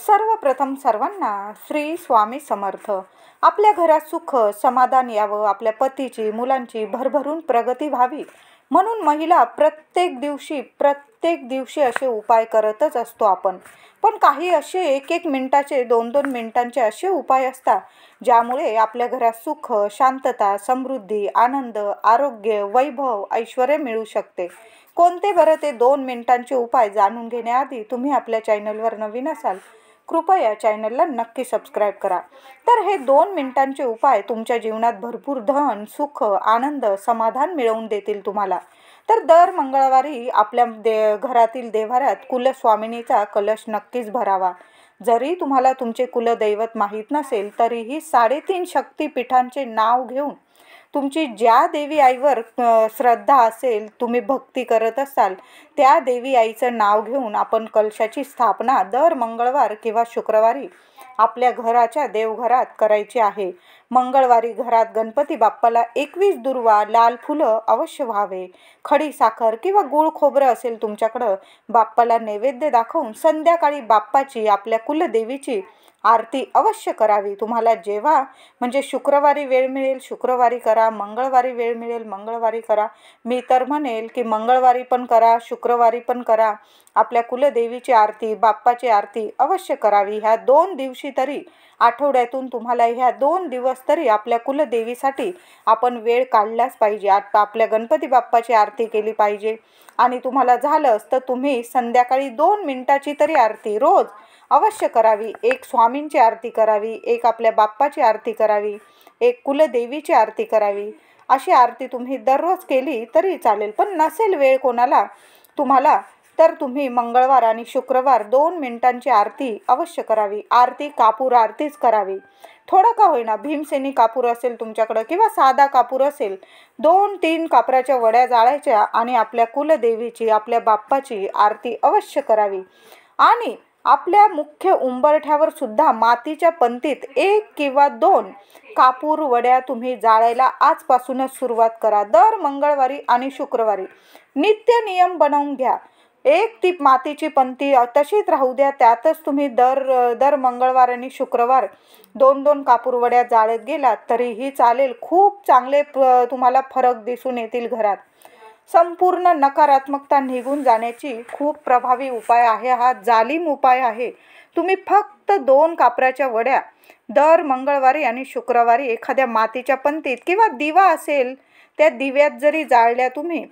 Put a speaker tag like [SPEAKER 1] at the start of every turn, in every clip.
[SPEAKER 1] सर्वप्रथम सर्वांना श्री स्वामी समर्थ. आपल्या घरात सुख समाधान यावं, आपल्या पतीची मुलांची भरभरून प्रगती व्हावी म्हणून महिला प्रत्येक दिवशी असे उपाय करतच असतो आपण. पण काही असे एक मिनिटाचे 2 मिनिटांचे असे उपाय असतात ज्यामुळे आपल्या घरात सुख, शांतता, समृद्धी, आनंद, आरोग्य, वैभव, ऐश्वर्य मिळू शकते. कोणते बरं ते 2 मिनिटांचे उपाय जाणून घेण्याआधी तुम्ही आपल्या चॅनलवर नवीन असाल कृपया चॅनलला नक्की सबस्क्राईब करा. तर हे 2 मिनिटांचे उपाय तुमच्या जीवनात भरपूर धन, सुख, आनंद, समाधान मिळवून देतील तुम्हाला. तर दर मंगळवारी आपल्या घरातील देव्हाऱ्यात कुलस्वामिनीचा कलश नक्कीच भरावा. जरी तुम्हाला तुमचे कुलदैवत माहीत नसेल तरीही 3.5 शक्तिपीठांचे नाव घेऊन तुमची ज्या देवी आईवर श्रद्धा असेल, तुम्ही भक्ती करत असाल त्या देवी आईचं नाव घेऊन आपण कलशाची स्थापना दर मंगळवार किंवा शुक्रवारी आपल्या घराच्या देवघरात करायची आहे. मंगळवारी घरात गणपती बाप्पाला 21 दुर्वा, लाल फुलं अवश्य व्हावे. खडी साखर किंवा गूळ खोबरं असेल तुमच्याकडं, बाप्पाला नैवेद्य दाखवून संध्याकाळी बाप्पाची, आपल्या कुलदेवीची आरती अवश्य करावी. तुम्हाला जेव्हा म्हणजे शुक्रवारी वेळ मिळेल शुक्रवारी करा, मंगळवारी वेळ मिळेल मंगळवारी करा. मी तर म्हणेल की मंगळवारी पण करा, शुक्रवारी पण करा. आपल्या कुलदेवीची आरती, बाप्पाची आरती अवश्य करावी. ह्या 2 दिवशी तरी, आठवड्यातून तुम्हाला ह्या 2 दिवस तरी आपल्या कुलदेवीसाठी आपण वेळ काढलाच पाहिजे. आपल्या गणपती बाप्पाची आरती केली पाहिजे. आणि तुम्हाला झालंच तर तुम्ही संध्याकाळी 2 मिनिटाची तरी आरती रोज अवश्य करावी. एक स्वामींची आरती करावी, एक आपल्या बाप्पाची आरती करावी, एक कुलदेवीची आरती करावी. अशी आरती तुम्ही दररोज केली तरी चालेल. पण नसेल वेळ कोणाला तुम्हाला तर तुम्ही मंगळवार आणि शुक्रवार 2 मिनिटांची आरती अवश्य करावी. आरती कापूर आरतीच करावी. थोडं का होईना, भीमसेनी कापूर असेल तुमच्याकडं किंवा साधा कापूर असेल, 2-3 कापराच्या वड्या जाळायच्या आणि आपल्या कुलदेवीची, आपल्या बाप्पाची आरती अवश्य करावी. आणि आपल्या मुख्य उंबरठ्यावर सुद्धा मातीच्या पंतीत 1 किंवा 2 कापूर वड्या तुम्ही जाळायला आजपासूनच सुरुवात करा. दर मंगळवारी आणि शुक्रवारी नित्य नियम बनवून घ्या. एक ती मातीची पंती तशीच राहू द्या, त्यातच तुम्ही दर मंगळवार आणि शुक्रवार 2-2 कापूर वड्या जाळत गेलात तरीही चालेल. खूप चांगले तुम्हाला फरक दिसून येतील घरात. संपूर्ण नकारात्मकता निघून जाण्याची खूप प्रभावी उपाय आहे हा. जालिम उपाय आहे. तुम्ही फक्त 2 कापराच्या वड्या दर मंगळवारी आणि शुक्रवारी एखाद्या मातीच्या पंतीत किंवा दिवा असेल त्या दिव्यात जरी जाळल्या तुम्ही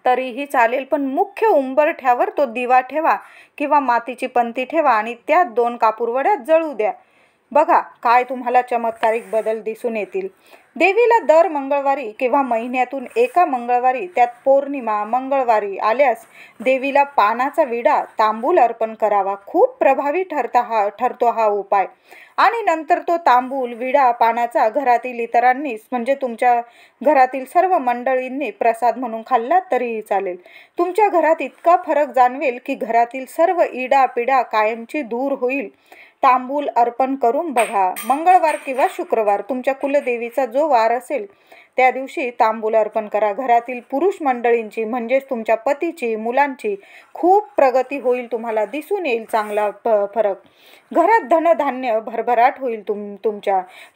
[SPEAKER 1] तरीही चालेल. पण मुख्य उंबरठ्यावर तो दिवा ठेवा किंवा मातीची पंती ठेवा आणि त्यात 2 कापूर वड्या जळू द्या. बघा काय तुम्हाला चमत्कारिक बदल दिसून येतील. देवीला दर मंगळवारी किंवा महिन्यातून एका मंगळवारी, त्यात पौर्णिमा मंगळवारी आल्यास देवीला पानाचा विडा, तांबूल अर्पण करावा. खूप प्रभावी ठरतो हा उपाय. आणि नंतर तो तांबूल, विडा, पानाचा घरातील इतरांनी म्हणजे तुमच्या घरातील सर्व मंडळींनी प्रसाद म्हणून खाल्ला तरीही चालेल. तुमच्या घरात इतका फरक जाणवेल की घरातील सर्व इडा पिडा कायमची दूर होईल. तांबूल अर्पण करून बघा. मंगळवार किंवा शुक्रवार तुमच्या कुलदेवीचा जो वार असेल त्या दिवशी तांबूल अर्पण करा. घरातील पुरुष मंडळींची म्हणजेच तुमच्या पतीची, मुलांची खूप प्रगती होईल. तुम्हाला दिसून येईल चांगला फरक. घरात धनधान्य भरभराट होईल.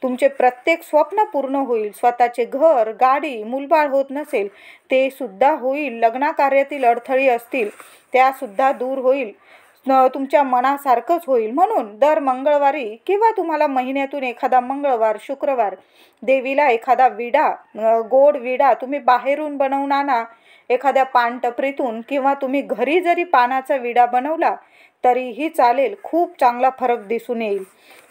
[SPEAKER 1] तुमचे प्रत्येक स्वप्न पूर्ण होईल. स्वतःचे घर, गाडी, मुलबाळ होत नसेल ते सुद्धा होईल. लग्नकार्यातील अडथळे असतील त्या सुद्धा दूर होईल. तुमच्या मनासारखंच होईल. म्हणून दर मंगळवारी किंवा तुम्हाला महिन्यातून एखादा मंगळवार, शुक्रवार देवीला एखादा विडा, गोड विडा तुम्ही बाहेरून बनवून आणा, एखाद्या पानटपरीतून, किंवा तुम्ही घरी जरी पानाचा विडा बनवला तरीही चालेल. खूप चांगला फरक दिसून येईल.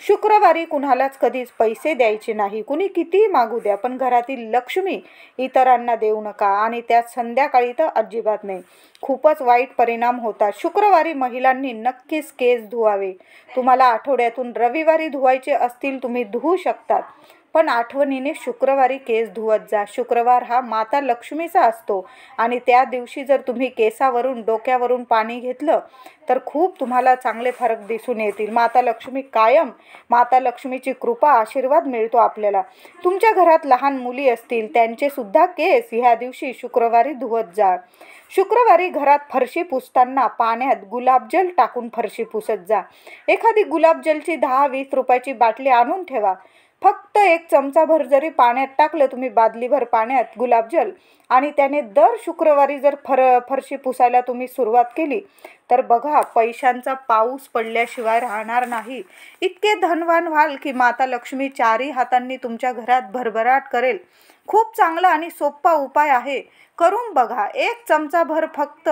[SPEAKER 1] शुक्रवारी कुणालाच कधीच पैसे द्यायचे नाही. कुणी कितीही मागू द्या, पण घरातील लक्ष्मी इतरांना देऊ नका. आणि त्यात संध्याकाळी तर अजिबात नाही. खूपच वाईट परिणाम होतात. शुक्रवारी महिलांनी नक्कीच केस धुवावे. तुम्हाला आठवड्यातून रविवारी धुवायचे असतील तुम्ही धुवू शकतात, पण आठवणीने शुक्रवारी केस धुवत जा. शुक्रवार हा माता लक्ष्मीचा असतो आणि त्या दिवशी जर तुम्ही केसावरून डोक्यावरून पाणी घेतलं तर खूप तुम्हाला चांगले फरक दिसून येतील. माता लक्ष्मी कायम, माता लक्ष्मीची कृपा आशीर्वाद मिळतो आपल्याला. तुमच्या घरात लहान मुली असतील त्यांचे सुद्धा केस ह्या दिवशी शुक्रवारी धुवत जा. शुक्रवारी घरात फरशी पुसताना पाण्यात गुलाबजल टाकून फरशी पुसत जा. एखादी गुलाबजलची 10-20 रुपयाची बाटली आणून ठेवा. फक्त 1 चमचाभर जरी पाण्यात टाकलं तुम्ही, बादलीभर पाण्यात गुलाबजल, आणि त्याने दर शुक्रवारी जर फरशी पुसायला तुम्ही सुरुवात केली तर बघा पैशांचा पाऊस पडल्याशिवाय राहणार नाही. इतके धनवान व्हाल की माता लक्ष्मी चारही हातांनी तुमच्या घरात भरभराट करेल. खूप चांगला आणि सोपा उपाय आहे, करून बघा. 1 चमचाभर फक्त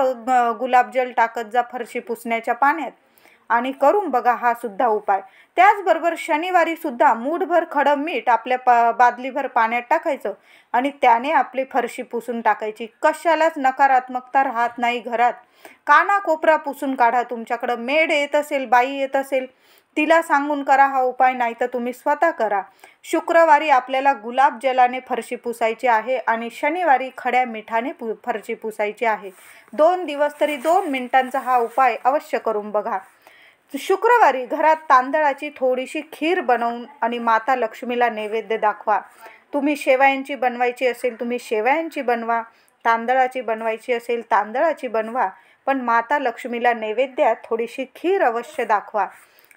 [SPEAKER 1] गुलाबजल टाकत जा फरशी पुसण्याच्या पाण्यात आणि करून बघा हा सुद्धा उपाय. त्याचबरोबर शनिवारी सुद्धा मूठभर खडं मीठ आपल्या बादलीभर पाण्यात टाकायचं आणि त्याने आपली फरशी पुसून टाकायची. कशालाच नकारात्मकता राहत नाही घरात. कानाकोपरा पुसून काढा. तुमच्याकडं मेड येत असेल, बाई येत असेल, तिला सांगून करा हा उपाय, नाही तर तुम्ही स्वतः करा. शुक्रवारी आपल्याला गुलाबजलाने फरशी पुसायची आहे आणि शनिवारी खड्या मिठाने फरशी पुसायची आहे. 2 दिवस तरी 2 मिनिटांचा हा उपाय अवश्य करून बघा. शुक्रवारी घरात तांदळाची थोडीशी खीर बनवून आणि माता लक्ष्मीला नैवेद्य दाखवा. तुम्ही शेवयांची बनवायची असेल तुम्ही शेवयांची बनवा, तांदळाची बनवायची असेल तांदळाची बनवा, पण माता लक्ष्मीला नैवेद्यात थोडीशी खीर अवश्य दाखवा.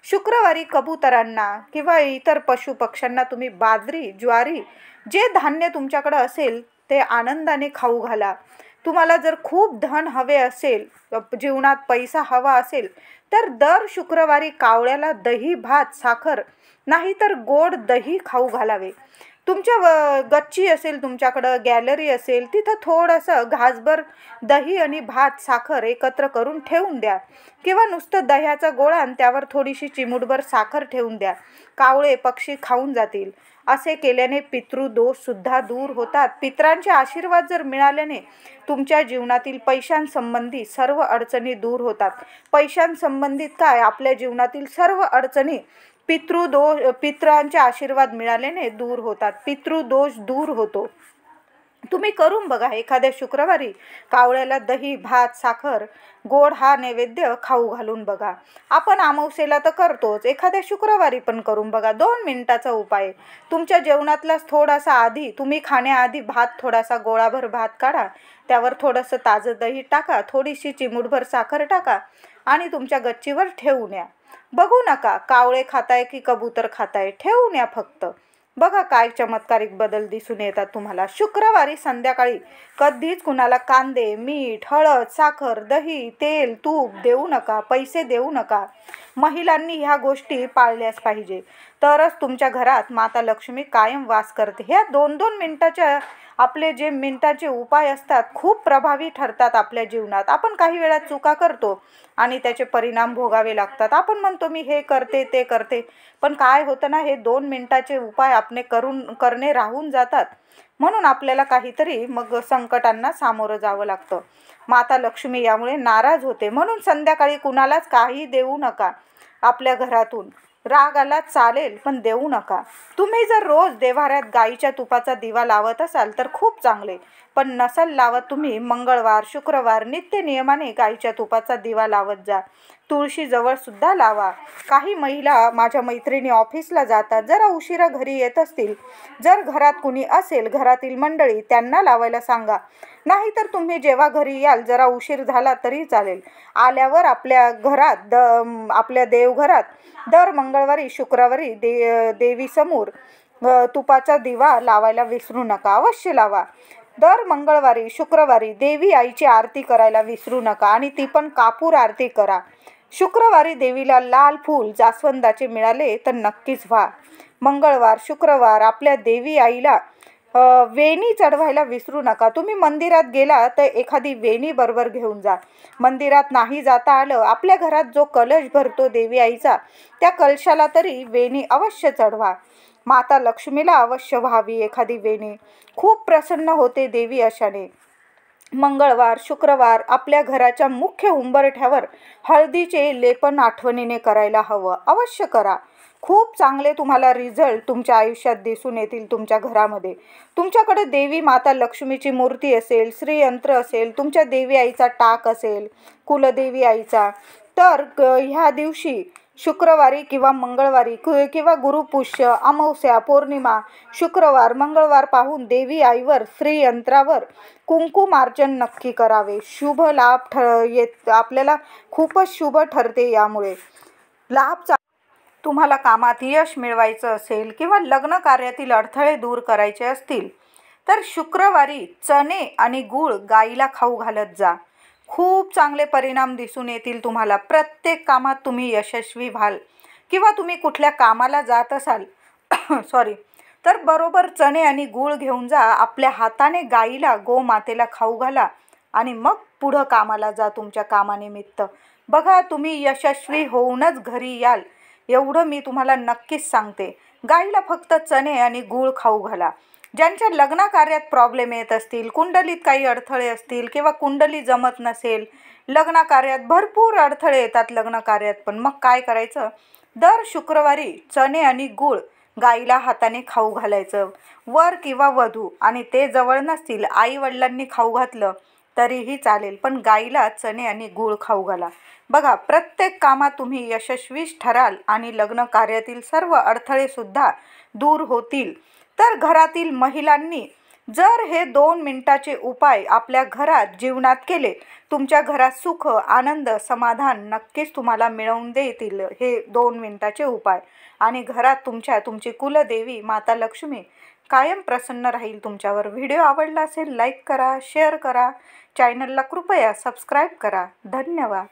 [SPEAKER 1] शुक्रवारी कबुतरांना किंवा इतर पशुपक्ष्यांना तुम्ही बाजरी, ज्वारी, जे धान्य तुमच्याकडे असेल ते आनंदाने खाऊ घाला. तुम्हाला जर खूप धन हवे असेल, जीवनात पैसा हवा असेल, तर दर शुक्रवारी कावळ्याला दही, भात, साखर नाही तर गोड दही खाऊ घालावे. तुमच्या गच्ची असेल, तुमच्याकडं गॅलरी असेल, तिथं थोडंसं घासभर दही आणि भात, साखर एकत्र करून ठेवून द्या किंवा नुसतं दह्याचा गोळा आणि त्यावर थोडीशी चिमूटभर साखर ठेवून द्या. कावळे, पक्षी खाऊन जातील. असे केल्याने पितृदोषसुद्धा दूर होतात. पितरांचे आशीर्वाद जर मिळाल्याने तुमच्या जीवनातील पैशांसंबंधी सर्व अडचणी दूर होतात. पैशांसंबंधित काय, आपल्या जीवनातील सर्व अडचणी पितरांचे आशीर्वाद मिळाल्याने दूर होतात. पितृदोष दूर होतो. तुम्ही करून बघा. एखाद्या शुक्रवारी कावळ्याला दही, भात, साखर, गोड हा नैवेद्य खाऊ घालून बघा. आपण अमावस्येला तर करतोच, एखाद्या शुक्रवारी पण करून बघा. 2 मिनिटाचा उपाय. तुमच्या जेवणातलाच थोडासा आधी, तुम्ही खाण्याआधी थोडासा गोळाभर भात काढा, त्यावर थोडंसं ताजं दही टाका, थोडीशी चिमूटभर साखर टाका आणि तुमच्या गच्चीवर ठेवून या. बघू नका कावळे खाताय की कबूतर खाताय, ठेवून या फक्त. बघा काय चमत्कारिक बदल दिसून येतात तुम्हाला. शुक्रवारी संध्याकाळी कधीच कुणाला कांदे, मीठ, हळद, साखर, दही, तेल, तूप देऊ नका, पैसे देऊ नका. महिलांनी ह्या गोष्टी पाळल्याच पाहिजे, तरच तुमच्या घरात माता लक्ष्मी कायम वास करते. ह्या 2-2 मिनिटाच्या आपले जे मिनिटाचे उपाय असतात खूप प्रभावी ठरतात आपल्या जीवनात. आपण काही वेळा चुका करतो आणि त्याचे परिणाम भोगावे लागतात. आपण म्हणतो मी हे करते ते करते, पण काय होतं ना, हे 2 मिनिटाचे उपाय आपले करणे राहून जातात. म्हणून आपल्याला काहीतरी मग संकटांना सामोरं जावं लागतं. माता लक्ष्मी यामुळे नाराज होते. म्हणून संध्याकाळी कुणालाच काही देऊ नका. आपल्या घरातून राग आला चालेल पण देऊ नका. तुम्ही जर रोज देव्हाऱ्यात गाईच्या तुपाचा दिवा लावत असाल तर खूप चांगले, पण नसल लावत तुम्ही मंगळवार, शुक्रवार नित्य नियमाने गाईच्या तुपाचा दिवा लावत जा. तुळशीजवळ सुद्धा लावा. काही महिला, माझ्या मैत्रिणी ऑफिसला जातात, जरा उशिरा घरी येत असतील, जर घरात कुणी असेल, घरातील मंडळी, त्यांना लावायला सांगा. नाहीतर तुम्ही जेव्हा घरी याल जरा उशीर झाला तरी चालेल, आल्यावर आपल्या घरात आपल्या देवघरात दर मंगळवारी, शुक्रवारी देवीसमोर तुपाचा दिवा लावायला विसरू नका. अवश्य लावा. दर मंगळवारी, शुक्रवारी देवी आईची आरती करायला विसरू नका आणि ती पण कापूर आरती करा. शुक्रवारी देवीला लाल फूल जास्वंदाचे मिळाले तर नक्कीच व्हा. मंगळवार, शुक्रवार आपल्या देवी आईला वेणी चढवायला विसरू नका. तुम्ही मंदिरात गेला तर एखादी वेणी बरोबर घेऊन जा. मंदिरात नाही जाता आलं, आपल्या घरात जो कलश भरतो देवी आईचा, त्या कलशाला तरी वेणी अवश्य चढवा. माता लक्ष्मीला अवश्य व्हावी एखादी वेणी. खूप प्रसन्न होते देवी अशाने. मंगळवार, शुक्रवार आपल्या घराच्या मुख्य उंबरठ्यावर हळदीचे लेपन आठवणीने करायला हवं. अवश्य करा. खूप चांगले तुम्हाला रिझल्ट तुमच्या आयुष्यात दिसून येतील. तुमच्या घरामध्ये तुमच्याकडे देवी माता लक्ष्मीची मूर्ती असेल, श्रीयंत्र असेल, तुमच्या देवी आईचा टाक असेल, कुलदेवी आईचा, तर ह्या दिवशी शुक्रवारी किंवा मंगळवारी किंवा गुरुपुष्य, अमावस्या, पौर्णिमा, शुक्रवार, मंगळवार पाहून देवी आईवर श्रीयंत्रावर कुंकुमार्चन नक्की करावे. शुभ लाभ आपल्याला खूपच शुभ ठरते. यामुळे लाभ तुम्हाला कामात यश मिळवायचं असेल किंवा लग्न कार्यातील अडथळे दूर करायचे असतील तर शुक्रवारी चणे आणि गूळ गाईला खाऊ घालत जा. खूप चांगले परिणाम दिसून येतील तुम्हाला. प्रत्येक कामात तुम्ही यशस्वी व्हाल. किंवा तुम्ही कुठल्या कामाला जात असाल सॉरी, तर बरोबर चणे आणि गूळ घेऊन जा. आपल्या हाताने गाईला, गोमातेला खाऊ घाला आणि मग पुढं कामाला जा तुमच्या कामानिमित्त. बघा, तुम्ही यशस्वी होऊनच घरी याल, एवढं मी तुम्हाला नक्कीच सांगते. गाईला फक्त चणे आणि गूळ खाऊ घाला. ज्यांच्या लग्न कार्यात प्रॉब्लेम येत असतील, कुंडलीत काही अडथळे असतील किंवा कुंडली जमत नसेल, लग्न कार्यात भरपूर अडथळे येतात लग्न कार्यात, पण मग काय करायचं? दर शुक्रवारी चणे आणि गूळ गाईला हाताने खाऊ घालायचं. वर किंवा वधू आणि ते जवळ नसतील, आई वडिलांनी खाऊ घातलं तरीही चालेल, पण गाईला चणे आणि गूळ खाऊ घाला. बघा, प्रत्येक कामात तुम्ही यशस्वीच ठराल आणि लग्न कार्यातील सर्व अडथळे सुद्धा दूर होतील. तर घरातील महिलांनी जर हे 2 मिनिटाचे उपाय आपल्या घरात जीवनात केले, तुमच्या घरात सुख, आनंद, समाधान नक्कीच तुम्हाला मिळवून देतील हे 2 मिनिटाचे उपाय. आणि घरात तुमची कुलदेवी माता लक्ष्मी कायम प्रसन्न राहील तुमच्यावर. व्हिडिओ आवडला असेल लाईक करा, शेअर करा, चॅनलला कृपया सबस्क्राईब करा. धन्यवाद.